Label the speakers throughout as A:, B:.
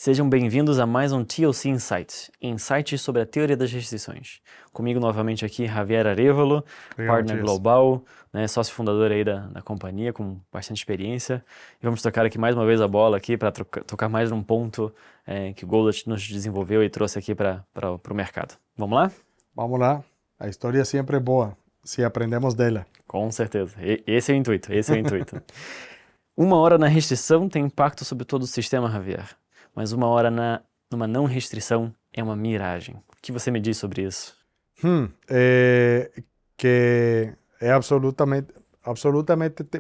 A: Sejam bem-vindos a mais um TLC Insights, insights sobre a teoria das restrições. Comigo novamente aqui, Javier Arévalo, partner global, né, sócio fundador aí da companhia, com bastante experiência. E vamos tocar aqui mais uma vez a bola aqui para tocar mais num ponto que o Goldratt nos desenvolveu e trouxe aqui para o mercado. Vamos lá?
B: Vamos lá. A história sempre é boa, se aprendemos dela.
A: Com certeza. Esse é o intuito, Uma hora na restrição tem impacto sobre todo o sistema, Javier. Mas uma hora numa não restrição é uma miragem. O que você me diz sobre isso?
B: Que é absolutamente,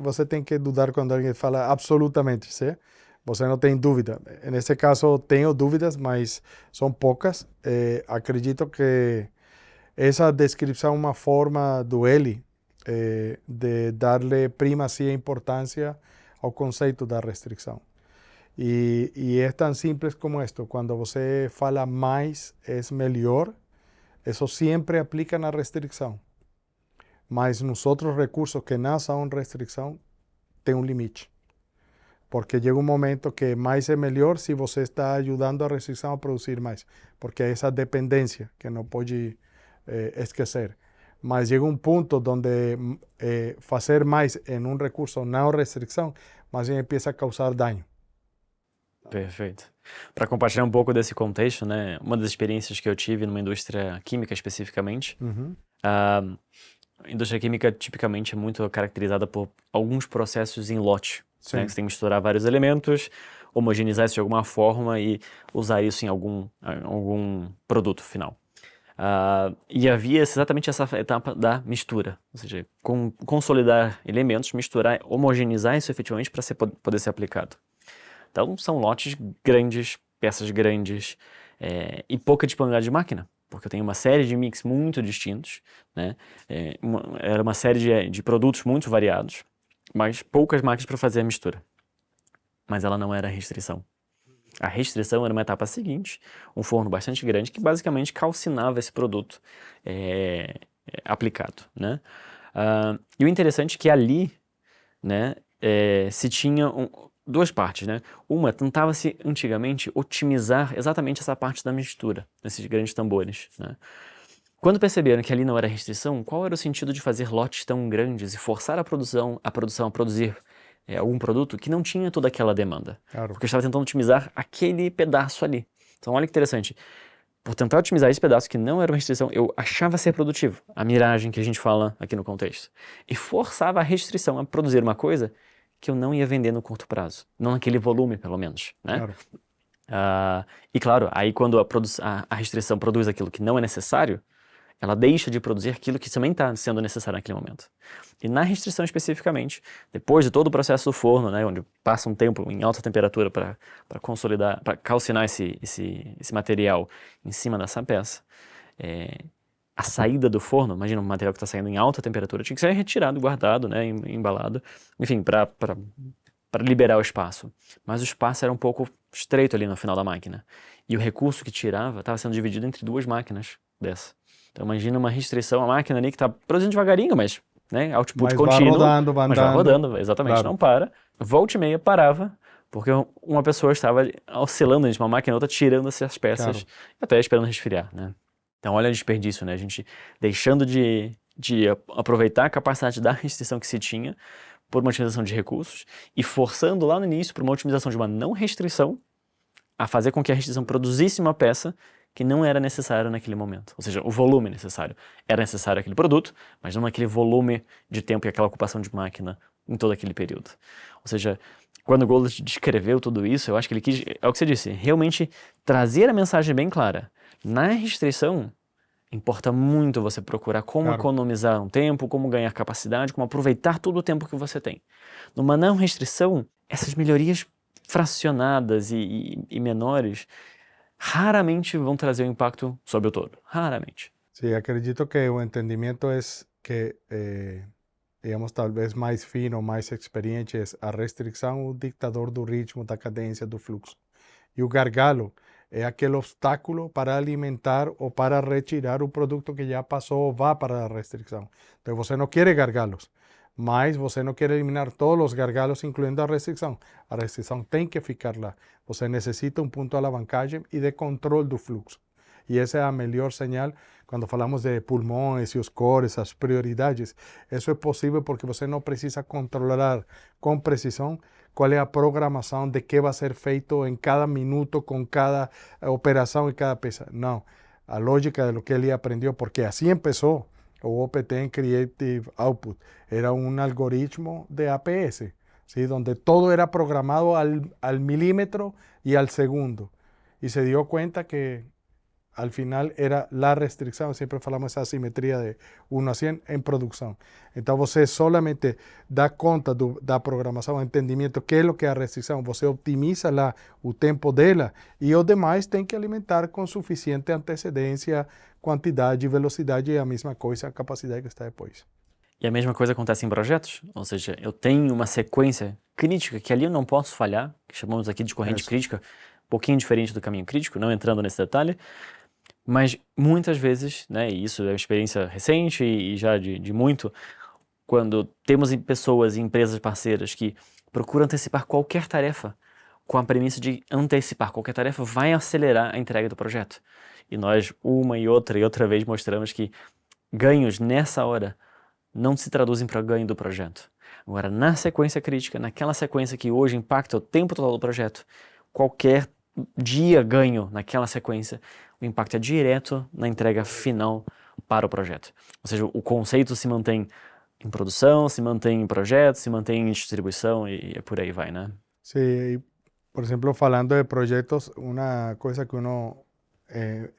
B: você tem que dudar quando alguém fala absolutamente, sim? Você não tem dúvida. Nesse caso, tenho dúvidas, mas são poucas. Acredito que essa descrição é uma forma do Eli de darle primazia e importância ao conceito da restrição. E é tão simples como isto. Quando você fala mais é melhor, isso sempre aplica na restrição. Mas nos outros recursos que não são restrição, tem um limite. Porque chega um momento que mais é melhor se você está ajudando a restrição a produzir mais. Porque é essa dependência que não pode esquecer. Mas chega um ponto onde fazer mais em um recurso não restrição, mas empieza a causar dano.
A: Perfeito. Para compartilhar um pouco desse contexto, né, uma das experiências que eu tive numa indústria química especificamente, a indústria química tipicamente é muito caracterizada por alguns processos em lote. Né, que você tem que misturar vários elementos, homogeneizar isso de alguma forma e usar isso em algum produto final. E havia exatamente essa etapa da mistura, ou seja, consolidar elementos, misturar, homogeneizar isso efetivamente para poder ser aplicado. Então, são lotes grandes, peças grandes e pouca disponibilidade de máquina, porque eu tenho uma série de mix muito distintos, né? Era uma série de produtos muito variados, mas poucas máquinas para fazer a mistura. Mas ela não era a restrição. A restrição era uma etapa seguinte, um forno bastante grande que basicamente calcinava esse produto aplicado, né? E o interessante é que ali, né, se tinha duas partes, né? Uma, tentava-se antigamente otimizar exatamente essa parte da mistura, nesses grandes tambores, né? Quando perceberam que ali não era restrição, qual era o sentido de fazer lotes tão grandes e forçar a produção a produzir algum produto que não tinha toda aquela demanda?
B: Claro.
A: Porque eu estava tentando otimizar aquele pedaço ali. Então, olha que interessante. Por tentar otimizar esse pedaço que não era uma restrição, eu achava ser produtivo, a miragem que a gente fala aqui no contexto, e forçava a restrição a produzir uma coisa que eu não ia vender no curto prazo, não naquele volume, pelo menos, né?
B: Claro.
A: E claro, aí quando a restrição produz aquilo que não é necessário, ela deixa de produzir aquilo que também está sendo necessário naquele momento. E na restrição especificamente, depois de todo o processo do forno, né, onde passa um tempo em alta temperatura para consolidar, para calcinar esse material em cima dessa peça, a saída do forno, imagina um material que está saindo em alta temperatura, tinha que ser retirado, guardado, né, embalado, enfim, para liberar o espaço. Mas o espaço era um pouco estreito ali no final da máquina. E o recurso que tirava estava sendo dividido entre duas máquinas dessa. Então imagina uma restrição, a máquina ali que está produzindo devagarinho, mas né, output contínuo, mas vai rodando, exatamente, claro. Não para. Volta e meia parava, porque uma pessoa estava oscilando entre uma máquina e outra, tirando essas peças, claro. Até esperando resfriar, né? Então olha o desperdício, né? A gente deixando de aproveitar a capacidade da restrição que se tinha por uma otimização de recursos e forçando lá no início por uma otimização de uma não restrição a fazer com que a restrição produzisse uma peça que não era necessária naquele momento. Ou seja, o volume necessário. Era necessário aquele produto, mas não naquele volume de tempo e aquela ocupação de máquina em todo aquele período. Ou seja, quando o Goldratt descreveu tudo isso, eu acho que ele quis, é o que você disse, realmente trazer a mensagem bem clara. Na restrição, importa muito você procurar como claro. Economizar um tempo, como ganhar capacidade, como aproveitar todo o tempo que você tem. Numa não restrição, essas melhorias fracionadas e menores raramente vão trazer um impacto sobre o todo. Raramente.
B: Sim, acredito que o entendimento é que, digamos, talvez mais fino, mais experiente, é a restrição, o ditador do ritmo, da cadência, do fluxo. E o gargalo é aquele obstáculo para alimentar ou para retirar o produto que já passou ou vá para a restrição. Então, você não quer gargalos, mas você não quer eliminar todos os gargalos, incluindo a restrição. A restrição tem que ficar lá. Você necessita ponto de alavancagem e de controle do fluxo. E essa é a melhor señal quando falamos de pulmões e os cores, as prioridades. Isso é possível porque você não precisa controlar com precisão qual é a programação de que vai ser feito em cada minuto, com cada operação e cada peça. Não. A lógica de lo que ele aprendeu, porque assim começou o OPT em Creative Output, era um algoritmo de APS, ¿sí? Donde todo era programado al milímetro y al segundo. Y se dio cuenta que al final era la restricción, siempre falamos esa asimetría de 1 a 100 en producción. Então você solamente dá conta da programação, entendimento, que é o que é a restrição, você optimiza lá o tempo dela e os demais tem que alimentar com suficiente antecedência, quantidade, velocidade e a mesma coisa, a capacidade que está depois.
A: E a mesma coisa acontece em projetos, ou seja, eu tenho uma sequência crítica que ali eu não posso falhar, que chamamos aqui de corrente crítica, um pouquinho diferente do caminho crítico, não entrando nesse detalhe, mas muitas vezes, né, e isso é uma experiência recente e já de muito, quando temos pessoas e empresas parceiras que procuram antecipar qualquer tarefa, com a premissa de antecipar qualquer tarefa vai acelerar a entrega do projeto. E nós, uma e outra vez, mostramos que ganhos nessa hora não se traduzem para ganho do projeto. Agora, na sequência crítica, naquela sequência que hoje impacta o tempo total do projeto, qualquer dia ganho naquela sequência, o impacto é direto na entrega final para o projeto. Ou seja, o conceito se mantém em produção, se mantém em projeto, se mantém em distribuição e por aí vai, né?
B: Sí, por ejemplo, falando de proyectos, una cosa que uno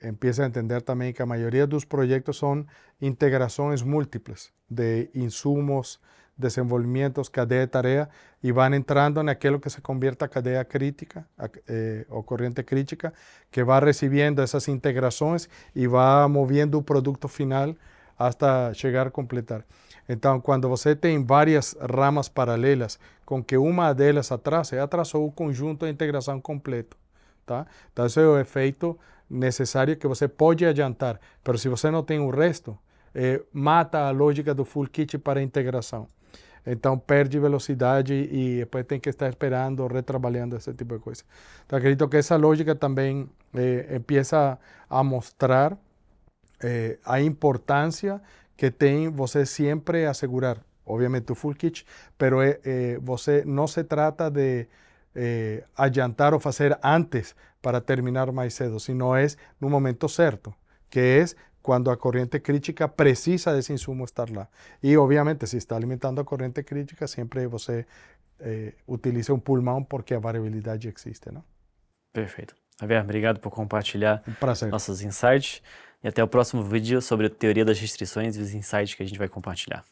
B: empieza a entender también que a mayoría dos proyectos son integraciones múltiples de insumos, desenvolvimientos, cadena de tarea y van entrando en aquello que se convierte a cadena crítica o corriente crítica que va recibiendo esas integraciones y va moviendo el producto final hasta llegar a completar. Então, quando você tem várias ramas paralelas, com que uma delas atrasou o conjunto de integração completo. Tá? Então, esse é o efeito necessário que você pode adiantar, mas se você não tem o resto, mata a lógica do full kit para a integração. Então, perde velocidade e depois tem que estar esperando, retrabalhando, esse tipo de coisa. Então, acredito que essa lógica também empieza a mostrar a importância que tem você sempre assegurar, obviamente, o full kit, pero você não se trata de adiantar ou fazer antes para terminar mais cedo, sino é no momento certo, que é quando a corrente crítica precisa desse insumo estar lá. E, obviamente, se está alimentando a corrente crítica, sempre você utiliza um pulmão porque a variabilidade existe, não?
A: Perfeito. Javier, obrigado por compartilhar
B: Prazer.
A: nossos insights e até o próximo vídeo sobre a teoria das restrições e os insights que a gente vai compartilhar.